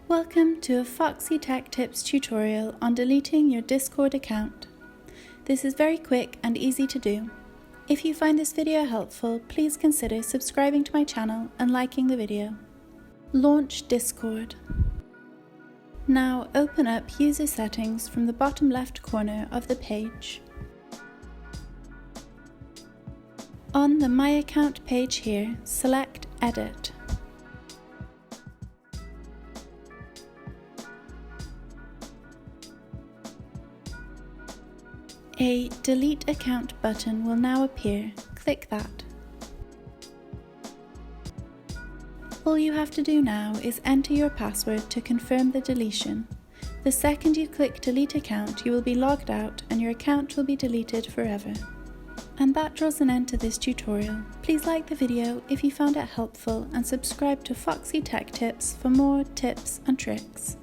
Welcome to a Foxy Tech Tips tutorial on deleting your Discord account. This is very quick and easy to do. If you find this video helpful, please consider subscribing to my channel and liking the video. Launch Discord. Now open up User Settings from the bottom left corner of the page. On the My Account page here, select Edit. A Delete Account button will now appear. Click that. All you have to do now is enter your password to confirm the deletion. The second you click Delete Account, you will be logged out and your account will be deleted forever. And that draws an end to this tutorial. Please like the video if you found it helpful and subscribe to Foxy Tech Tips for more tips and tricks.